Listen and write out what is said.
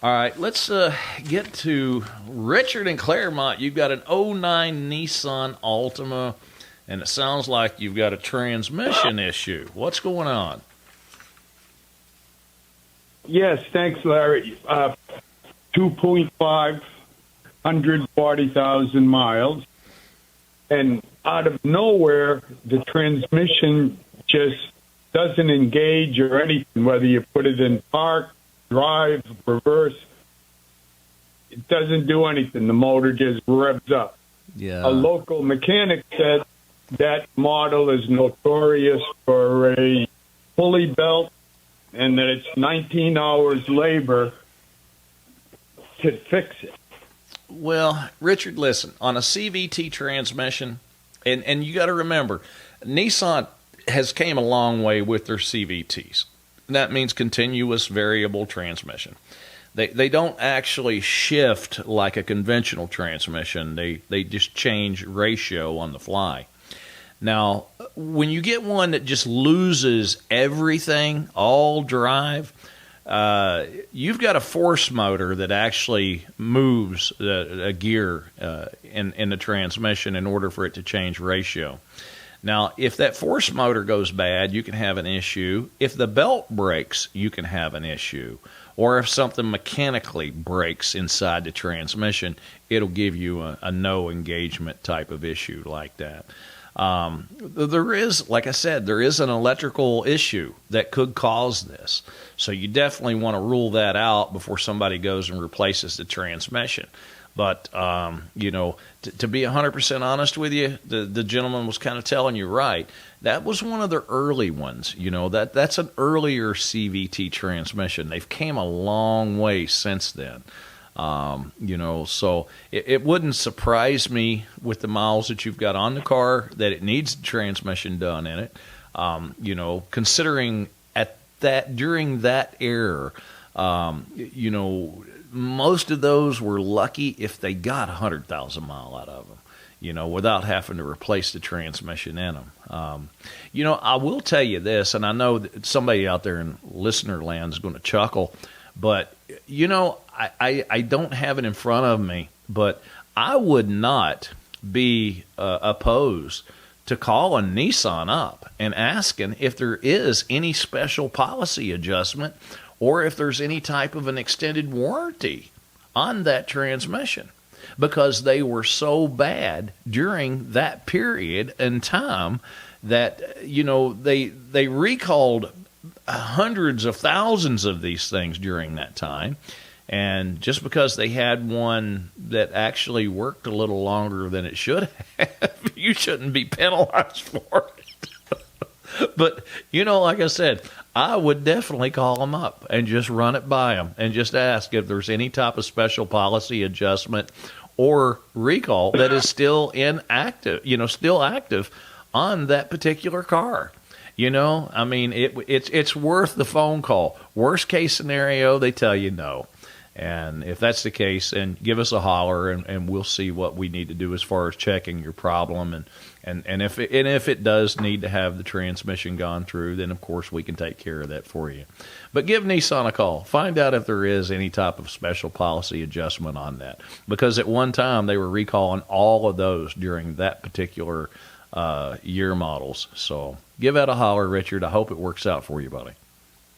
All right, let's get to Richard in Claremont. You've got an '09 Nissan Altima, and it sounds like you've got a transmission issue. What's going on? Yes, thanks, Larry. 2.5, 140,000 miles. And out of nowhere, the transmission just doesn't engage or anything, whether you put it in park, drive, reverse. It doesn't do anything. The motor just revs up. Yeah. A local mechanic said that model is notorious for a pulley belt and that it's 19 hours labor to fix it. Well, Richard, listen, on a CVT transmission, and you got to remember, Nissan has came a long way with their CVTs. That means continuous variable transmission. They don't actually shift like a conventional transmission. They just change ratio on the fly. Now, when you get one that just loses everything, all drive, you've got a force motor that actually moves a gear in the transmission in order for it to change ratio. Now, if that force motor goes bad, you can have an issue. If the belt breaks, you can have an issue. Or if something mechanically breaks inside the transmission, it'll give you a no engagement type of issue like that. There is, like I said, there is an electrical issue that could cause this. So you definitely want to rule that out before somebody goes and replaces the transmission. But, to be 100% honest with you, the gentleman was kind of telling you right. That was one of the early ones. That's an earlier CVT transmission. They've came a long way since then. So it wouldn't surprise me with the miles that you've got on the car that it needs the transmission done in it. Considering during that era, most of those were lucky if they got 100,000 mile out of them, without having to replace the transmission in them. I will tell you this, and I know that somebody out there in listener land is going to chuckle, but, I don't have it in front of me, but I would not be opposed to calling Nissan up and asking if there is any special policy adjustment or if there's any type of an extended warranty on that transmission, because they were so bad during that period in time that, they recalled hundreds of thousands of these things during that time. And just because they had one that actually worked a little longer than it should have, you shouldn't be penalized for it. But, like I said, I would definitely call them up and just run it by them and just ask if there's any type of special policy adjustment or recall that is still still active on that particular car. It's worth the phone call. Worst case scenario, they tell you no. And if that's the case, then give us a holler, and we'll see what we need to do as far as checking your problem. And if it does need to have the transmission gone through, then of course we can take care of that for you. But give Nissan a call. Find out if there is any type of special policy adjustment on that. Because at one time they were recalling all of those during that particular year models. So give that a holler, Richard. I hope it works out for you, buddy.